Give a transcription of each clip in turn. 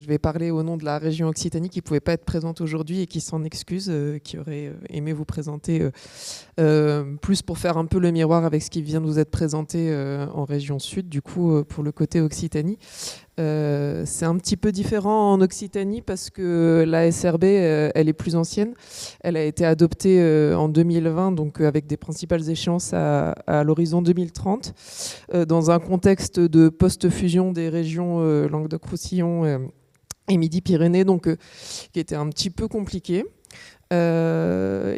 Je vais parler au nom de la région Occitanie qui ne pouvait pas être présente aujourd'hui et qui s'en excuse, qui aurait aimé vous présenter plus pour faire un peu le miroir avec ce qui vient de vous être présenté en région Sud, du coup, pour le côté Occitanie. C'est un petit peu différent en Occitanie parce que la SRB, elle est plus ancienne. Elle a été adoptée en 2020, donc avec des principales échéances à l'horizon 2030, dans un contexte de post-fusion des régions Languedoc-Roussillon et Midi-Pyrénées, donc qui était un petit peu compliqué. Il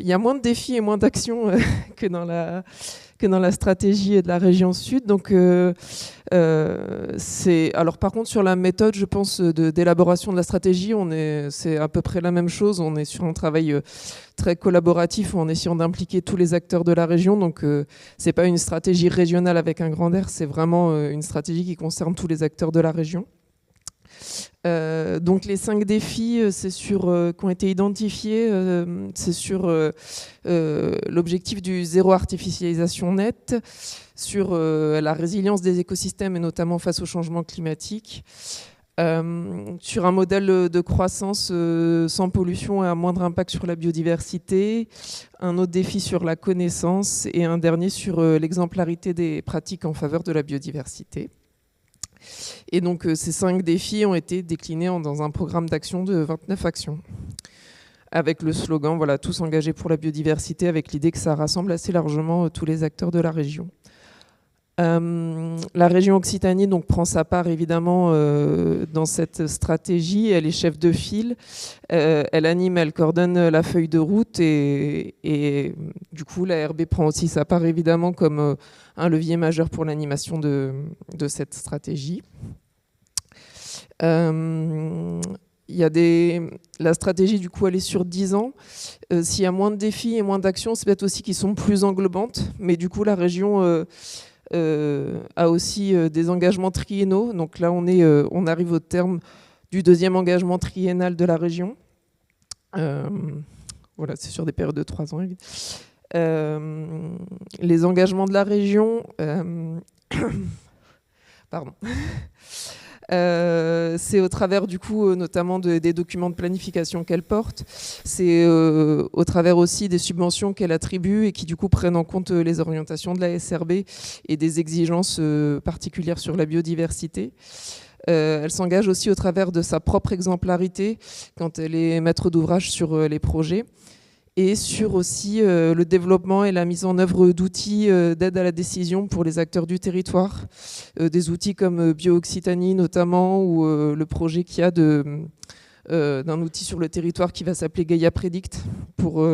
y a moins de défis et moins d'actions que dans la stratégie de la région Sud. Donc, alors par contre, sur la méthode, je pense, d'élaboration de la stratégie, c'est à peu près la même chose. On est sur un travail très collaboratif en essayant d'impliquer tous les acteurs de la région. Donc, c'est pas une stratégie régionale avec un grand R, c'est vraiment une stratégie qui concerne tous les acteurs de la région. Donc les 5 défis qui ont été identifiés, c'est sur l'objectif du zéro artificialisation nette, sur la résilience des écosystèmes et notamment face au changement climatique, sur un modèle de croissance sans pollution et à moindre impact sur la biodiversité, un autre défi sur la connaissance et un dernier sur l'exemplarité des pratiques en faveur de la biodiversité. Et donc ces 5 défis ont été déclinés dans un programme d'action de 29 actions, avec le slogan voilà, tous engagés pour la biodiversité, avec l'idée que ça rassemble assez largement tous les acteurs de la région. La région Occitanie donc, prend sa part évidemment dans cette stratégie, elle est chef de file, elle anime, elle coordonne la feuille de route et du coup la RB prend aussi sa part évidemment comme un levier majeur pour l'animation de cette stratégie. La stratégie, du coup, elle est sur 10 ans. S'il y a moins de défis et moins d'actions, c'est peut-être aussi qu'ils sont plus englobantes. Mais du coup, la région a aussi des engagements triennaux. Donc là, on arrive au terme du 2e engagement triennal de la région. Voilà, c'est sur des périodes de 3 ans. Les engagements de la région... Pardon. C'est au travers du coup notamment des documents de planification qu'elle porte, c'est au travers aussi des subventions qu'elle attribue et qui du coup prennent en compte les orientations de la SRB et des exigences particulières sur la biodiversité. Elle s'engage aussi au travers de sa propre exemplarité quand elle est maître d'ouvrage sur les projets et sur aussi le développement et la mise en œuvre d'outils d'aide à la décision pour les acteurs du territoire. Des outils comme Bio-Occitanie notamment, ou le projet qu'il y a d'un outil sur le territoire qui va s'appeler Gaia Predict pour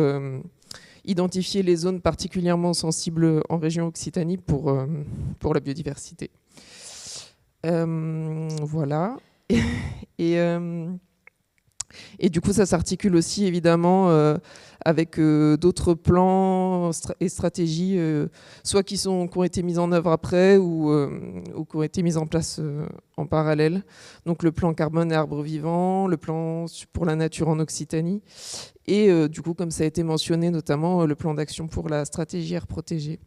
identifier les zones particulièrement sensibles en région Occitanie pour la biodiversité. Voilà. Et du coup, ça s'articule aussi évidemment avec d'autres plans et stratégies, soit qui ont été mises en œuvre après ou qui ont été mises en place en parallèle. Donc le plan carbone et arbres vivants, le plan pour la nature en Occitanie et du coup, comme ça a été mentionné, notamment le plan d'action pour la stratégie air protégé.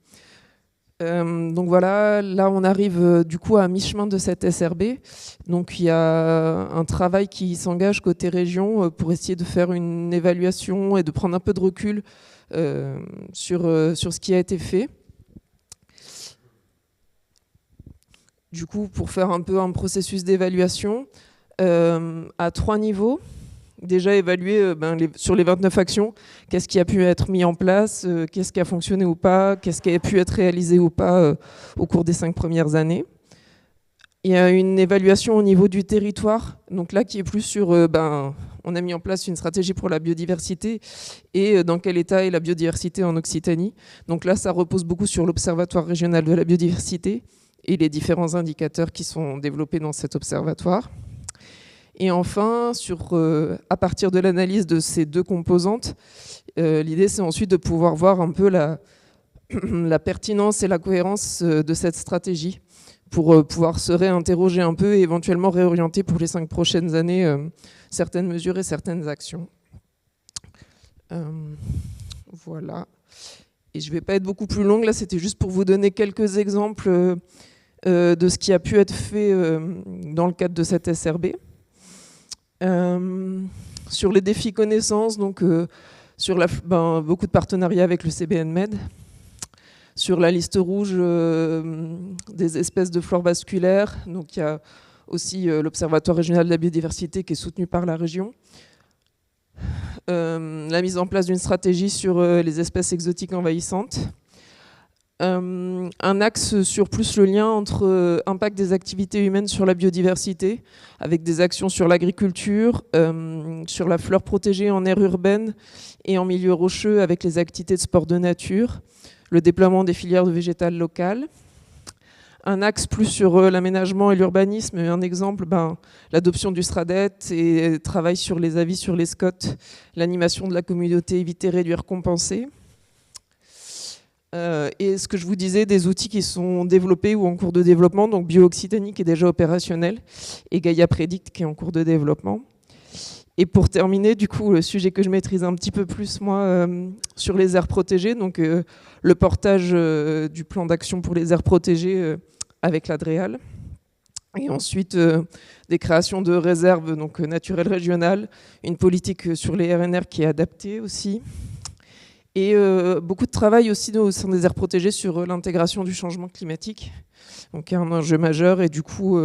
Donc voilà, là on arrive du coup à mi-chemin de cette SRB. Donc il y a un travail qui s'engage côté région pour essayer de faire une évaluation et de prendre un peu de recul sur ce qui a été fait. Du coup, pour faire un peu un processus d'évaluation à 3 niveaux. Déjà évaluer sur les 29 actions, qu'est-ce qui a pu être mis en place, qu'est-ce qui a fonctionné ou pas, qu'est-ce qui a pu être réalisé ou pas au cours des 5 premières années. Il y a une évaluation au niveau du territoire, donc là qui est plus sur, on a mis en place une stratégie pour la biodiversité et dans quel état est la biodiversité en Occitanie. Donc là, ça repose beaucoup sur l'Observatoire régional de la biodiversité et les différents indicateurs qui sont développés dans cet observatoire. Et enfin, à partir de l'analyse de ces 2 composantes, l'idée c'est ensuite de pouvoir voir un peu la pertinence et la cohérence de cette stratégie pour pouvoir se réinterroger un peu et éventuellement réorienter pour les 5 prochaines années certaines mesures et certaines actions. Voilà. Et je ne vais pas être beaucoup plus longue, là c'était juste pour vous donner quelques exemples de ce qui a pu être fait dans le cadre de cette SRB. Sur les défis connaissances, donc sur beaucoup de partenariats avec le CBN-Med. Sur la liste rouge des espèces de flore vasculaire, donc il y a aussi l'Observatoire régional de la biodiversité qui est soutenu par la région. La mise en place d'une stratégie sur les espèces exotiques envahissantes. Un axe sur plus le lien entre impact des activités humaines sur la biodiversité, avec des actions sur l'agriculture, sur la flore protégée en aire urbaine et en milieu rocheux avec les activités de sport de nature, le déploiement des filières de végétales locales. Un axe plus sur l'aménagement et l'urbanisme, un exemple, l'adoption du SRADET et travail sur les avis sur les SCOT, l'animation de la communauté éviter, réduire, compenser. Et ce que je vous disais, des outils qui sont développés ou en cours de développement, donc BioOccitanie qui est déjà opérationnel et Gaia Predict qui est en cours de développement. Et pour terminer, du coup, le sujet que je maîtrise un petit peu plus, moi, sur les aires protégées, donc le portage du plan d'action pour les aires protégées avec l'ADREAL. Et ensuite, des créations de réserves donc, naturelles régionales, une politique sur les RNR qui est adaptée aussi. Et beaucoup de travail aussi au sein des aires protégées sur l'intégration du changement climatique, donc un enjeu majeur, et du coup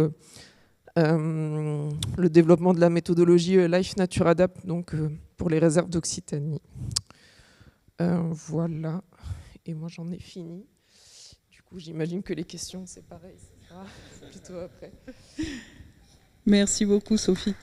le développement de la méthodologie Life Nature Adapt donc, pour les réserves d'Occitanie. Voilà, et moi j'en ai fini. Du coup j'imagine que les questions c'est pareil, ce sera plutôt après. Merci beaucoup Sophie.